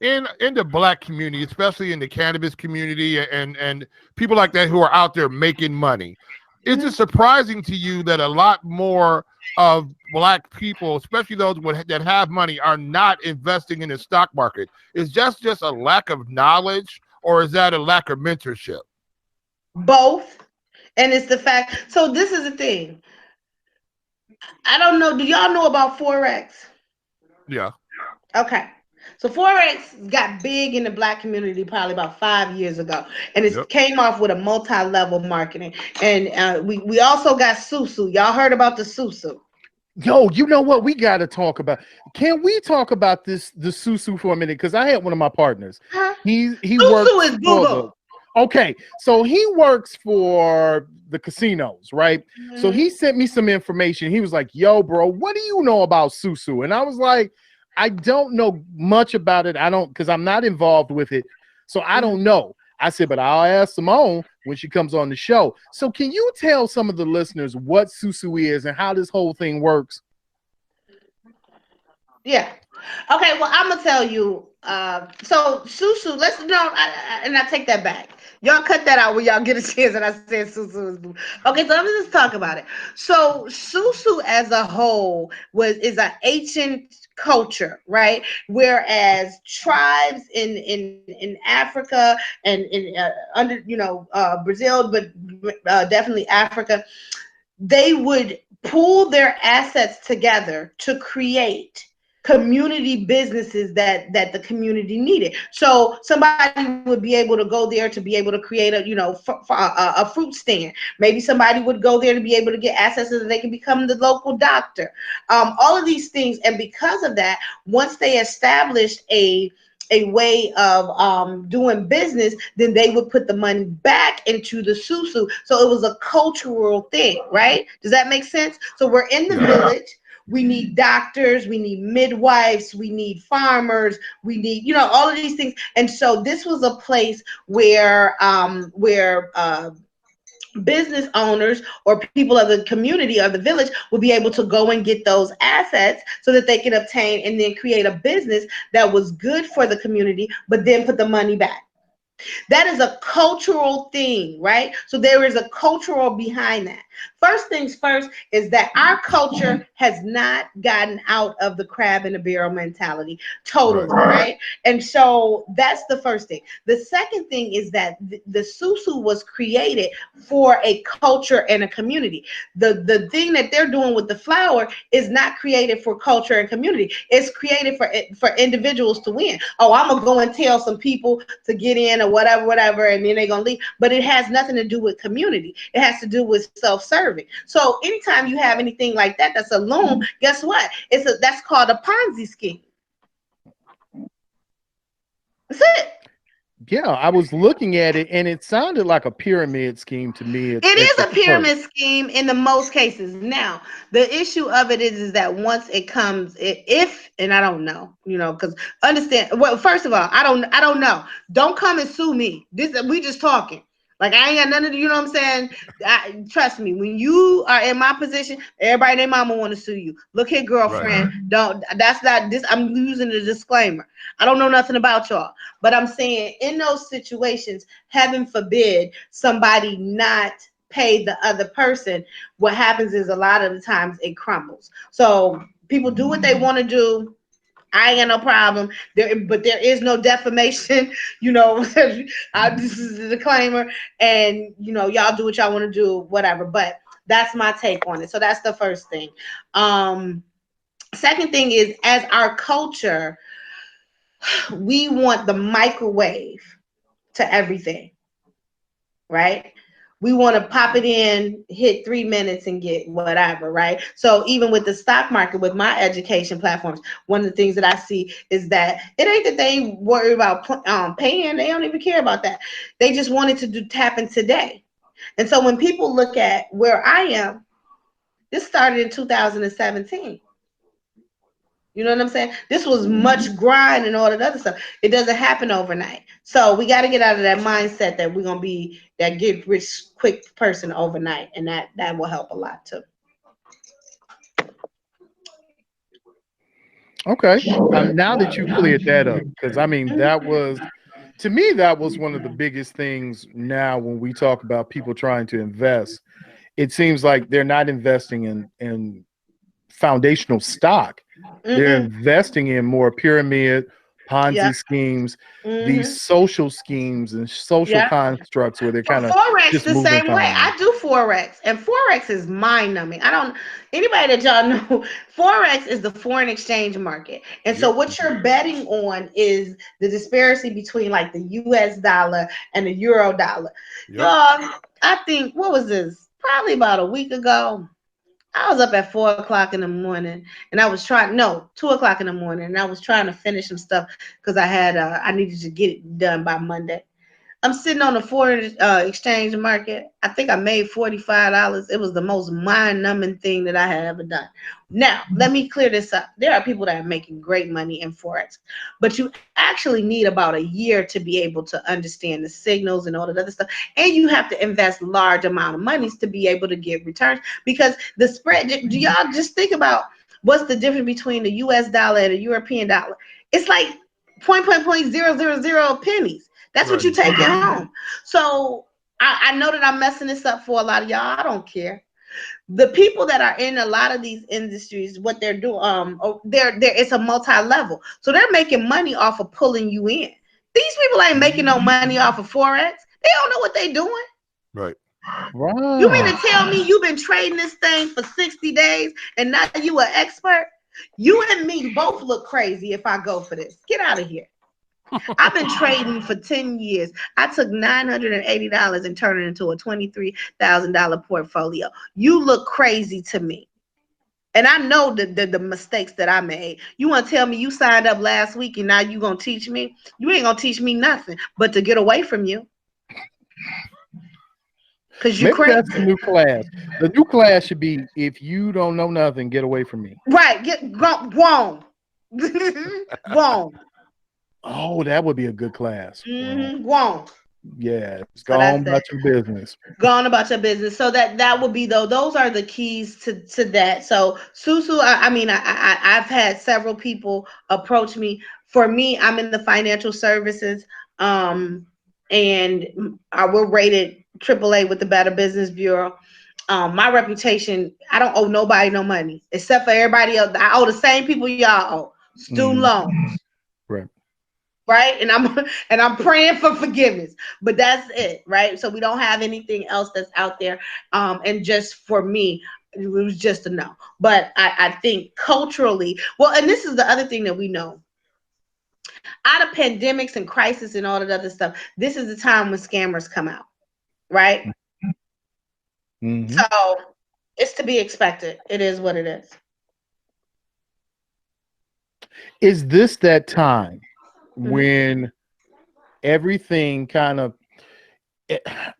In the Black community, especially in the cannabis community, and people like that who are out there making money, is it surprising to you that a lot more of Black people, especially those that have money, are not investing in the stock market? Is just a lack of knowledge, or is that a lack of mentorship? Both. And it's the fact. So this is the thing. I don't know. Do y'all know about Forex? Yeah. Okay. So Forex got big in the Black community probably about 5 years ago, and it came off with a multi-level marketing. And we also got Susu. Y'all heard about the Susu? Yo, you know what? We got to talk about. Can we talk about the Susu for a minute? Because I had one of my partners. He works Susu is Google. Okay, so he works for the casinos, right? So he sent me some information. He was like, yo, bro, what do you know about Susu? And I was like, I don't know much about it. Because I'm not involved with it. So I don't know. I said, but I'll ask Cimone when she comes on the show. So can you tell some of the listeners what Susu is and how this whole thing works? Yeah. Okay, well, I'm gonna tell you. So Susu, let's no, and I take that back. Y'all cut that out when y'all get a chance. And I said Susu is boo. Okay, so let me just talk about it. So Susu as a whole is an ancient culture, right? Whereas tribes in Africa and in under Brazil, but definitely Africa, they would pool their assets together to create community businesses that the community needed. So somebody would be able to go there to be able to create a fruit stand. Maybe somebody would go there to be able to get access so that they can become the local doctor. All of these things, and because of that, once they established a way of doing business, then they would put the money back into the susu. So it was a cultural thing, right? Does that make sense? So we're in the Yeah. village. We need doctors, we need midwives, we need farmers, we need, all of these things. And so this was a place where business owners or people of the community or the village would be able to go and get those assets so that they can obtain and then create a business that was good for the community, but then put the money back. That is a cultural thing, right? So there is a cultural behind that. First things first is that our culture has not gotten out of the crab in a barrel mentality totally, Right. right? And so that's the first thing. The second thing is that the susu was created for a culture and a community. The thing that they're doing with the flour is not created for culture and community. It's created for individuals to win. Oh, I'm gonna go and tell some people to get in or whatever, and then they're gonna leave. But it has nothing to do with community. It has to do with self-serving. So anytime you have anything like that that's a loan, guess what? That's called a Ponzi scheme. That's it. Yeah, I was looking at it and it sounded like a pyramid scheme to me It is at a the first. pyramid scheme in the most cases. Now, the issue of it is that once it comes, if and I don't know, because understand. Well, first of all, I don't know. Don't come and sue me. We just talking. Like I ain't got nothing to do. You know what I'm saying? Trust me. When you are in my position, everybody and their mama want to sue you. Look here, Right. girlfriend. Don't. That's not this. I'm using a disclaimer. I don't know nothing about y'all, but I'm saying in those situations, heaven forbid somebody not pay the other person, what happens is a lot of the times it crumbles. So people do what they want to do. I ain't got no problem there, but there is no defamation. This is a disclaimer, and y'all do what y'all want to do, whatever. But that's my take on it. So that's the first thing. Um, Second thing is, as our culture, we want the microwave to everything, right? We want to pop it in, hit 3 minutes and get whatever, right? So even with the stock market, with my education platforms, one of the things that I see is that it ain't that they worry about paying. They don't even care about that. They just wanted to do tapping today. And so when people look at where I am, this started in 2017. You know what I'm saying? This was much grind and all that other stuff. It doesn't happen overnight. So we got to get out of that mindset that we're gonna be that get rich quick person overnight, and that will help a lot too. Okay. Now that you cleared that up, because I mean, that was, to me, that was one of the biggest things now when we talk about people trying to invest. It seems like they're not investing in foundational stock. They're Mm-mm. investing in more pyramid, Yeah. Ponzi schemes, these Mm-hmm. social schemes and social Yeah. constructs where they're kind of Forex just the moving same way. economy. I do forex, and forex is mind numbing. I don't anybody that y'all know. Forex is the foreign exchange market, and so Yep. what you're betting on is the disparity between like the U.S. dollar and the euro dollar. Yep. Y'all, I think what was this? Probably about a week ago. I was up at 4 o'clock in the morning, and I was trying no 2 o'clock in the morning, and I was trying to finish some stuff because I needed to get it done by Monday. I'm sitting on the foreign exchange market. I think I made $45. It was the most mind-numbing thing that I had ever done. Now, let me clear this up. There are people that are making great money in forex, but you actually need about a year to be able to understand the signals and all that other stuff, and you have to invest large amount of monies to be able to get returns because the spread. Do y'all just think about? what's the difference between the US dollar and a European dollar? It's like point zero zero zero pennies. That's what you take it home. So I know that I'm messing this up for a lot of y'all. I don't care. The people that are in a lot of these industries, what they're doing, they're it's a multi-level. So they're making money off of pulling you in. These people ain't making no money off of Forex. They don't know what they're doing. Right. You mean to tell me you've been trading this thing for 60 days and now you an expert? You and me both look crazy if I go for this. Get out of here. I've been trading for 10 years. I took $980 and turned it into a $23,000 portfolio. You look crazy to me. And I know the mistakes that I made. You want to tell me you signed up last week and now you going to teach me? You ain't going to teach me nothing but to get away from you. Because you crazy. That's the new class. The new class should be, if you don't know nothing, get away from me. Right. Wrong. Wrong. Oh, that would be a good class. Wrong. Yeah, go on about your business. Go on about your business. So that would be those are the keys to that. So Susu, I've had several people approach me. For me, I'm in the financial services, and we're rated AAA with the Better Business Bureau. My reputation, I don't owe nobody no money except for everybody else. I owe the same people y'all owe. Student loans. Right. And I'm praying for forgiveness, but that's it. Right. So we don't have anything else that's out there. And just for me, it was just a no. But I think culturally, well, and this is the other thing that we know. Out of pandemics and crisis and all that other stuff, this is the time when scammers come out. Right. So it's to be expected. It is what it is. Is this that time when everything kind of,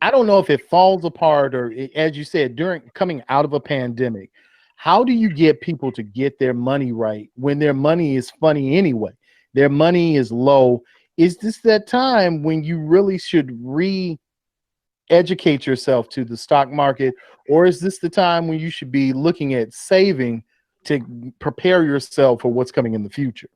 I don't know if it falls apart or, as you said, during coming out of a pandemic, how do you get people to get their money right when their money is funny anyway? Their money is low. Is this that time when you really should re-educate yourself to the stock market, or is this the time when you should be looking at saving to prepare yourself for what's coming in the future?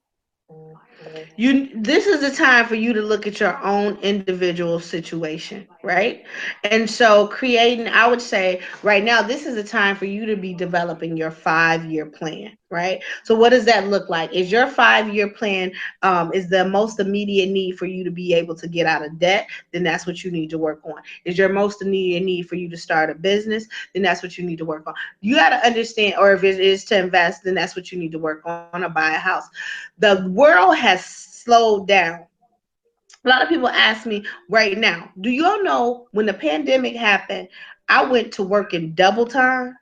This is the time for you to look at your own individual situation, right? And so creating, I would say right now, this is the time for you to be developing your 5-year plan, right? So what does that look like? Is your 5-year plan is the most immediate need for you to be able to get out of debt? Then that's what you need to work on. Is your most immediate need for you to start a business? Then that's what you need to work on. You got to understand, or if it is to invest, then that's what you need to work on, or buy a house. The world has slowed down. A lot of people ask me right now, do you all know when the pandemic happened, I went to work in double time?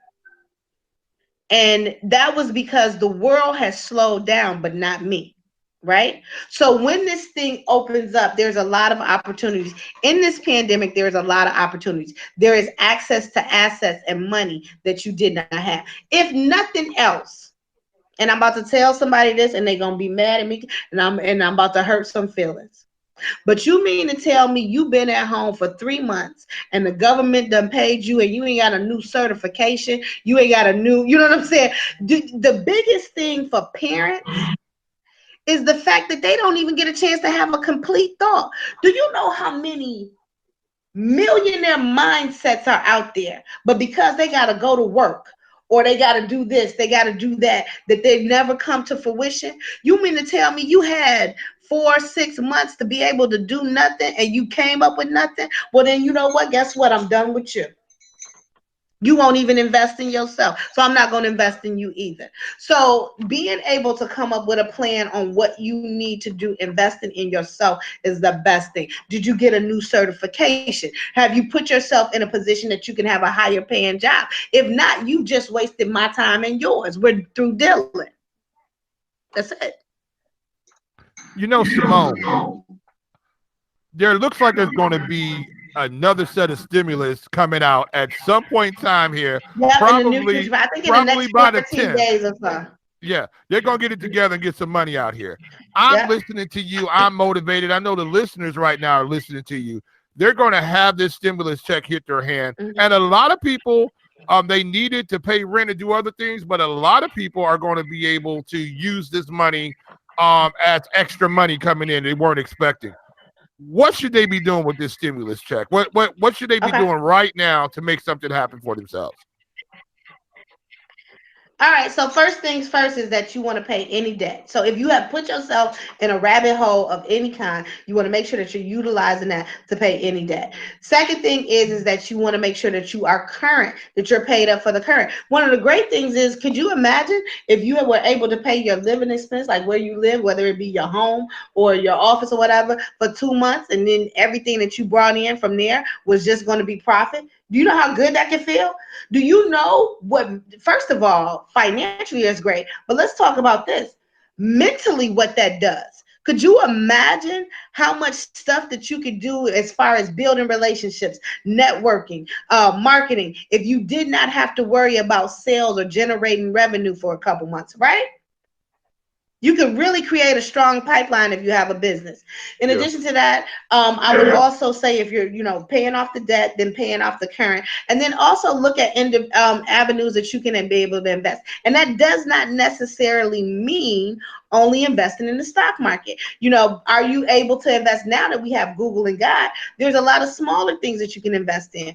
And that was because the world has slowed down, but not me, right? So when this thing opens up, there's a lot of opportunities. In this pandemic, there's a lot of opportunities. There is access to assets and money that you did not have. If nothing else, and I'm about to tell somebody this and they're going to be mad at me, and I'm about to hurt some feelings. But you mean to tell me you've been at home for 3 months and the government done paid you and you ain't got a new certification, you ain't got a new, you know what I'm saying? The biggest thing for parents is the fact that they don't even get a chance to have a complete thought. Do you know how many millionaire mindsets are out there, but because they got to go to work, or they got to do this, they got to do that they never come to fruition? You mean to tell me you had 4 or 6 months to be able to do nothing and you came up with nothing? Well, then you know what? Guess what? I'm done with you. You won't even invest in yourself. So I'm not going to invest in you either. So being able to come up with a plan on what you need to do, investing in yourself, is the best thing. Did you get a new certification? Have you put yourself in a position that you can have a higher paying job? If not, you just wasted my time and yours. We're through dealing. That's it. You know, Cimone, there looks like there's going to be another set of stimulus coming out at some point in time here. Yep, probably, in the future, I think in the next by the 14 days or so. Yeah, they're going to get it together and get some money out here. I'm listening to you. I'm motivated. I know the listeners right now are listening to you. They're going to have this stimulus check hit their hand. And a lot of people They need it to pay rent and do other things, but a lot of people are going to be able to use this money as extra money coming in they weren't expecting. What should they be doing with this stimulus check? What should they be Okay. doing right now to make something happen for themselves? All right, so first things first is that you want to pay any debt. So if you have put yourself in a rabbit hole of any kind, you want to make sure that you're utilizing that to pay any debt. Second thing is that you want to make sure that you are current, that you're paid up for the current. One of the great things is, could you imagine if you were able to pay your living expense, like where you live, whether it be your home or your office or whatever, for 2 months, and then everything that you brought in from there was just going to be profit? Do you know how good that can feel? Do you know what, first of all, financially is great, but let's talk about this. Mentally, what that does. Could you imagine how much stuff that you could do as far as building relationships, networking, marketing, if you did not have to worry about sales or generating revenue for a couple months, right? You can really create a strong pipeline if you have a business. In Yeah. addition to that, I would also say if you're, paying off the debt, then paying off the current, and then also look at avenues that you can be able to invest. And that does not necessarily mean only investing in the stock market. Are you able to invest now that we have Google and God? There's a lot of smaller things that you can invest in.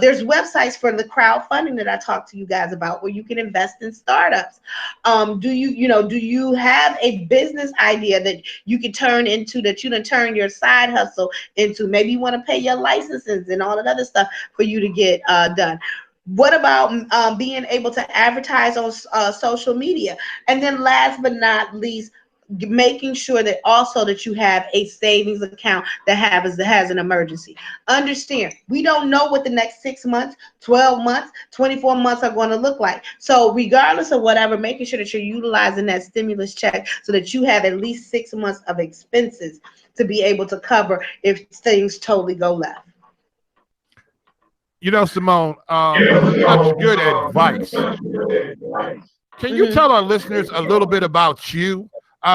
There's websites for the crowdfunding that I talked to you guys about where you can invest in startups. Do you have a business idea that you can turn into, that you can turn your side hustle into? Maybe you want to pay your licenses and all that other stuff for you to get done. What about being able to advertise on social media? And then last but not least, making sure that also that you have a savings account that has an emergency. Understand, we don't know what the next 6 months, 12 months, 24 months are going to look like. So regardless of whatever, making sure that you're utilizing that stimulus check so that you have at least 6 months of expenses to be able to cover if things totally go left. Simone, such good advice. Can you tell Hmm. our listeners a little bit about you?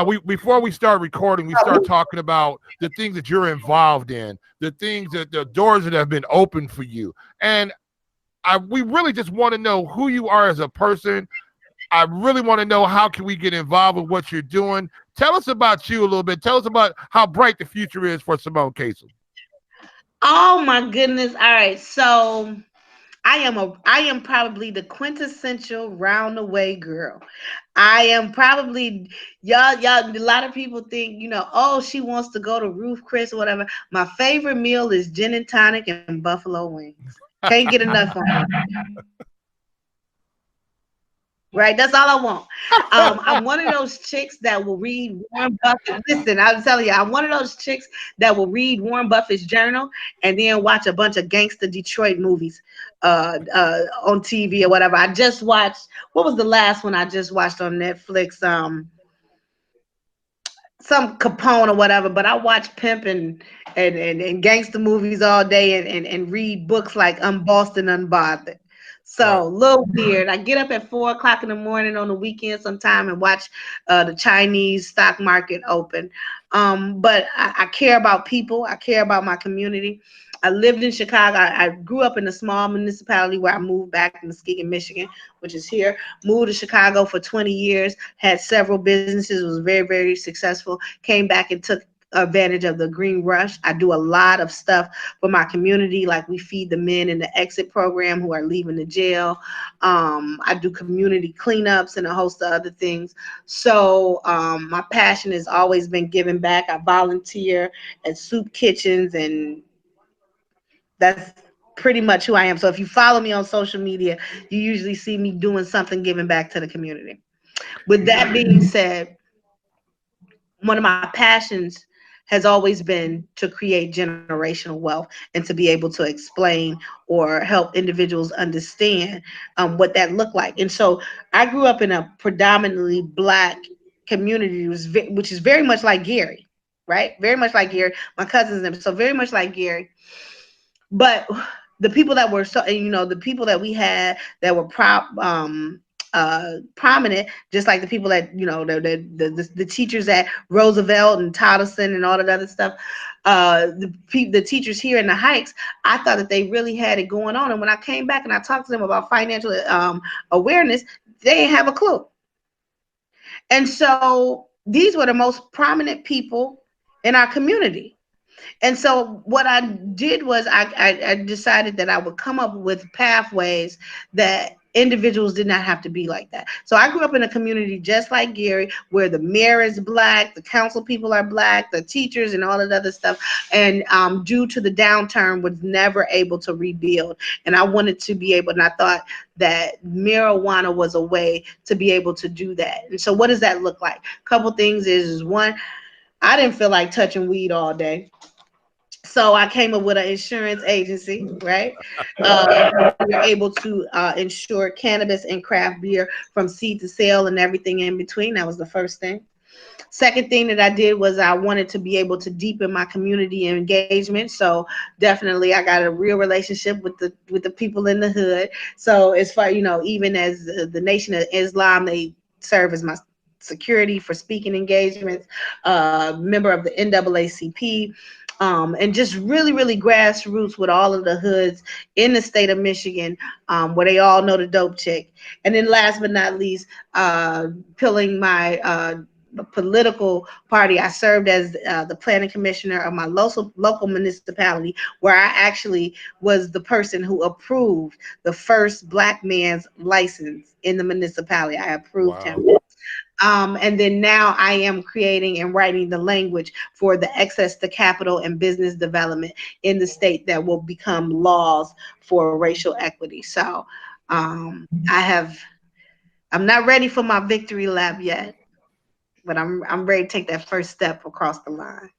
We before we start recording, we start talking about the things that you're involved in, the doors that have been opened for you, and we really just want to know who you are as a person. I really want to know how can we get involved with what you're doing. Tell us about you a little bit. Tell us about how bright the future is for Cimone Casson. Oh my goodness. All right. So I am probably the quintessential round the way girl. I am probably, y'all. A lot of people think, oh, she wants to go to Roof Chris or whatever. My favorite meal is gin and tonic and buffalo wings. Can't get enough of them. Right, that's all I want. I'm one of those chicks that will read Warren Buffett. Listen, I'm telling you, I'm one of those chicks that will read Warren Buffett's journal and then watch a bunch of gangster Detroit movies on TV or whatever. I just watched. What was the last one I just watched on Netflix? Some Capone or whatever. But I watch pimp and gangster movies all day and read books like Unbossed and Unbothered. Right. So a little weird. I get up at 4 o'clock in the morning on the weekend sometime and watch the Chinese stock market open. But I care about people. I care about my community. I lived in Chicago. I grew up in a small municipality where I moved back to Muskegon, Michigan, which is here. Moved to Chicago for 20 years. Had several businesses. Was very, very successful. Came back and took advantage of the green rush. I do a lot of stuff for my community, like we feed the men in the exit program who are leaving the jail. I do community cleanups and a host of other things. So my passion has always been giving back. I volunteer at soup kitchens, and that's pretty much who I am. So if you follow me on social media, you usually see me doing something giving back to the community. With that being said, one of my passions has always been to create generational wealth and to be able to explain or help individuals understand what that looked like. And so I grew up in a predominantly Black community, which is very much like Gary, right? Very much like Gary. My cousins and them, so very much like Gary. But the people that were the people that we had that were prominent, just like the people that the teachers at Roosevelt and Tottelson and all that other stuff. the teachers here in the Heights, I thought that they really had it going on. And when I came back and I talked to them about financial awareness, they didn't have a clue. And so these were the most prominent people in our community. And so what I did was I decided that I would come up with pathways that individuals did not have to be like that. So I grew up in a community just like Gary, where the mayor is black, the council people are black, the teachers and all that other stuff. And due to the downturn, was never able to rebuild. And I wanted to be able, and I thought that marijuana was a way to be able to do that. And so what does that look like? A couple things is one, I didn't feel like touching weed all day. So I came up with an insurance agency, right? We were able to insure cannabis and craft beer from seed to sale and everything in between. That was the first thing. Second thing that I did was I wanted to be able to deepen my community engagement. So definitely I got a real relationship with the people in the hood. So as far, even as the Nation of Islam, they serve as my security for speaking engagements, member of the NAACP, and just really, really grassroots with all of the hoods in the state of Michigan, where they all know the dope chick. And then last but not least, pilling my political party. I served as the planning commissioner of my local municipality, where I actually was the person who approved the first black man's license in the municipality. I approved him. And then now I am creating and writing the language for the access to capital and business development in the state that will become laws for racial equity. So I'm not ready for my victory lap yet, but I'm ready to take that first step across the line.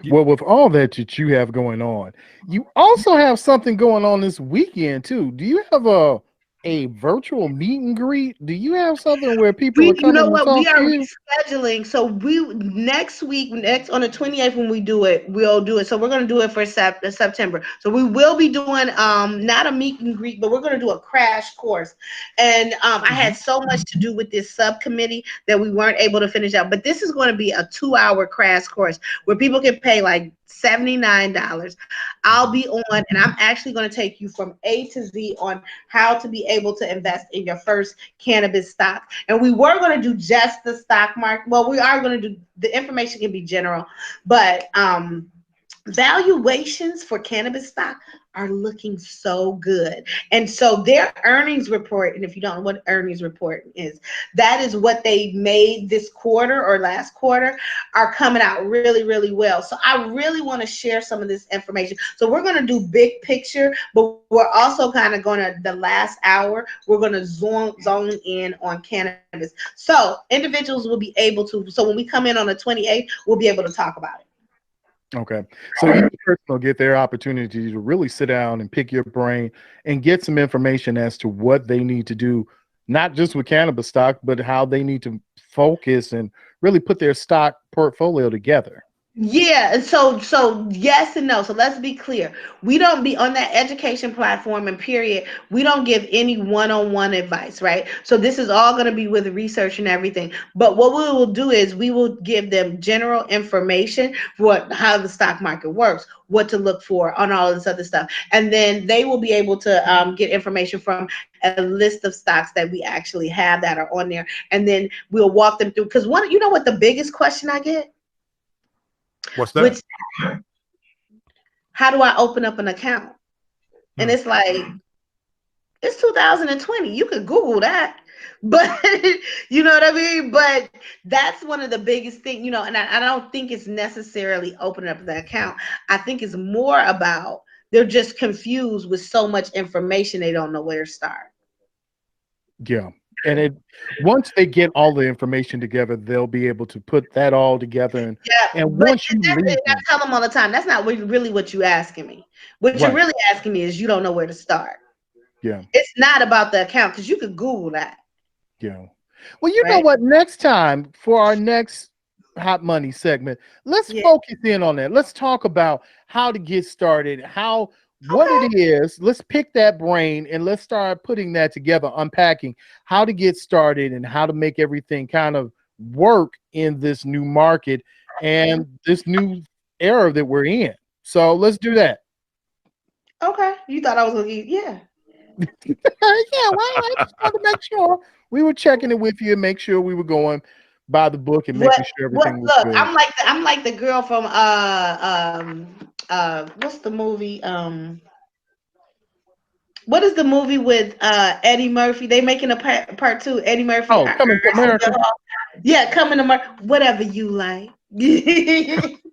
Well, with all that you have going on, you also have something going on this weekend too. Do you have a virtual meet and greet? Do you have something where people are You know coming to what? We talk to are you? rescheduling. So next week, next on the 28th when we do it, we'll do it. So we're gonna do it for September. So we will be doing not a meet and greet, but we're gonna do a crash course. And I had so much to do with this subcommittee that we weren't able to finish out. But this is going to be a 2-hour crash course where people can pay like $79. I'll be on, and I'm actually going to take you from A to Z on how to be able to invest in your first cannabis stock. And we were going to do just the stock market. Well, we are going to do, the information can be general, but valuations for cannabis stock are looking so good. And so their earnings report, and if you don't know what earnings report is, that is what they made this quarter or last quarter, are coming out really, really well. So I really want to share some of this information. So we're going to do big picture, but we're also kind of going to, the last hour, we're going to zone in on cannabis. So individuals will be able to, so when we come in on the 28th, we'll be able to talk about it. Okay. So each person will get their opportunity to really sit down and pick your brain and get some information as to what they need to do, not just with cannabis stock, but how they need to focus and really put their stock portfolio together. Yeah, and so yes and no. So let's be clear. We don't be on that education platform and period. We don't give any one-on-one advice, right? So this is all going to be with research and everything. But what we will do is we will give them general information for how the stock market works, what to look for on all this other stuff. And then they will be able to get information from a list of stocks that we actually have that are on there. And then we'll walk them through. Because one, you know what the biggest question I get? What's that? Which, how do I open up an account? And it's like, it's 2020. You could Google that. But you know what I mean? But that's one of the biggest things, and I don't think it's necessarily opening up the account. I think it's more about they're just confused with so much information they don't know where to start. Yeah. And once they get all the information together, they'll be able to put that all together. And But once you leave I tell them all the time, that's not really what you're asking me. What you're really asking me is you don't know where to start. Yeah. It's not about the account because you could Google that. Yeah. Well, you know what? Next time for our next Hot Money segment, let's focus in on that. Let's talk about how to get started, what it is. Let's pick that brain and let's start putting that together, unpacking how to get started and how to make everything kind of work in this new market and this new era that we're in. So let's do that. Okay, you thought I was gonna eat? Yeah. Yeah, well, I just wanted to make sure we were checking it with you and make sure we were going by the book and making sure What? everything was Look, good. I'm like the girl from what's the movie what is the movie with Eddie Murphy? They making a part two. Eddie Murphy. Oh, coming to America. Yeah, coming to whatever you like.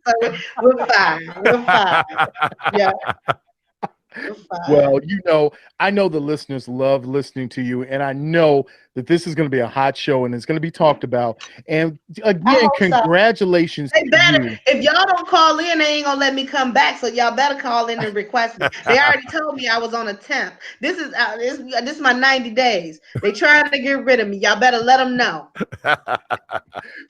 So we're fine. We're fine. Yeah, we're Well, fine. I know the listeners love listening to you, and I know that this is going to be a hot show and it's going to be talked about. And I again, hope so. congratulations They to better. you. If y'all don't call in, they ain't gonna let me come back. So y'all better call in and request me. They already told me I was on a temp. This is my 90 days. They trying to get rid of me. Y'all better let them know. We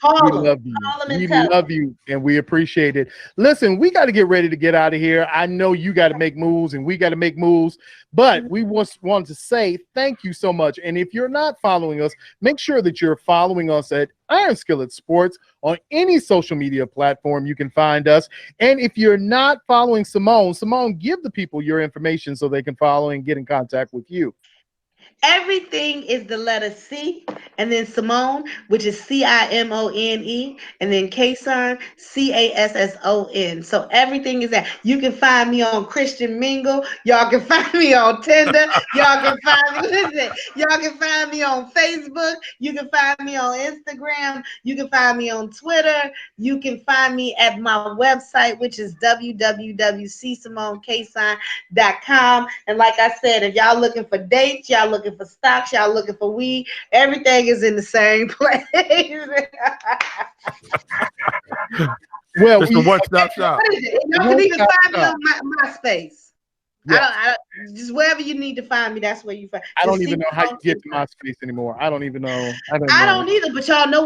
Call them. love you. Call them and We tell love you, and we appreciate it. Listen, we got to get ready to get out of here. I know you got to make moves, and we got to make moves. But them. we want to say thank you so much. And if you're not following us, make sure that you're following us at Iron Skillet Sports on any social media platform you can find us. And if you're not following Cimone, give the people your information so they can follow and get in contact with you. Everything is the letter C, and then Simone, which is Cimone, and then Casson, Casson. So everything is that. You can find me on Christian Mingle. Y'all can find me on Tinder. Y'all can find me. Listen, y'all can find me on Facebook. You can find me on Instagram. You can find me on Twitter. You can find me at my website, which is www.csimonecasson.com. And like I said, if y'all looking for dates, y'all looking for stocks, y'all looking for weed, everything is in the same place. Well, It's the one-stop shop. What is it? Y'all can even find me on MySpace. yeah. I don't just wherever you need to find me, that's where you find. I Just don't even see know how you Simone get to Casson. MySpace anymore. I don't even know. I don't I know. don't either, but y'all know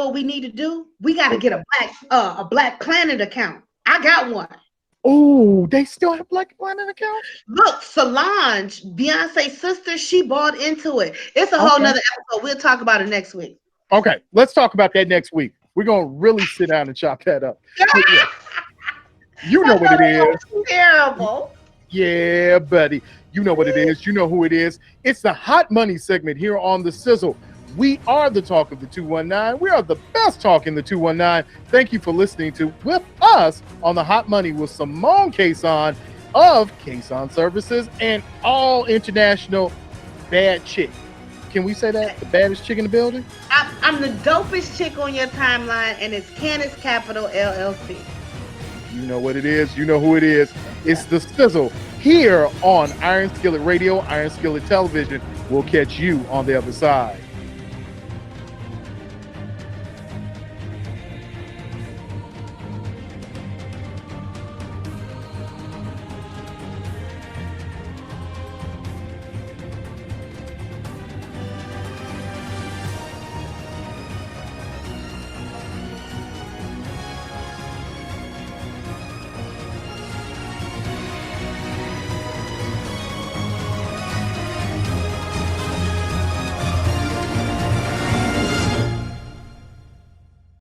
what we need to do? We got to get a Black Planet account. I got one. Oh, they still have Black Planet account? Look, Solange, Beyonce's sister, she bought into it. It's a whole Okay. nother episode. We'll talk about it next week. Okay, let's talk about that next week. We're gonna really sit down and chop that up. But yeah, you know I what know it they is. are terrible. Yeah, buddy. You know what it is. You know who it is. It's the Hot Money segment here on the Sizzle. We are the talk of the 219. We are the best talk in the 219. Thank you for listening to with us on the Hot Money with Cimone Casson of Casson Services and all international bad chick. Can we say that? The baddest chick in the building? I'm the dopest chick on your timeline, and it's Candace Capital LLC. You know what it is. You know who it is. It's the Sizzle here on Iron Skillet Radio, Iron Skillet Television. We'll catch you on the other side.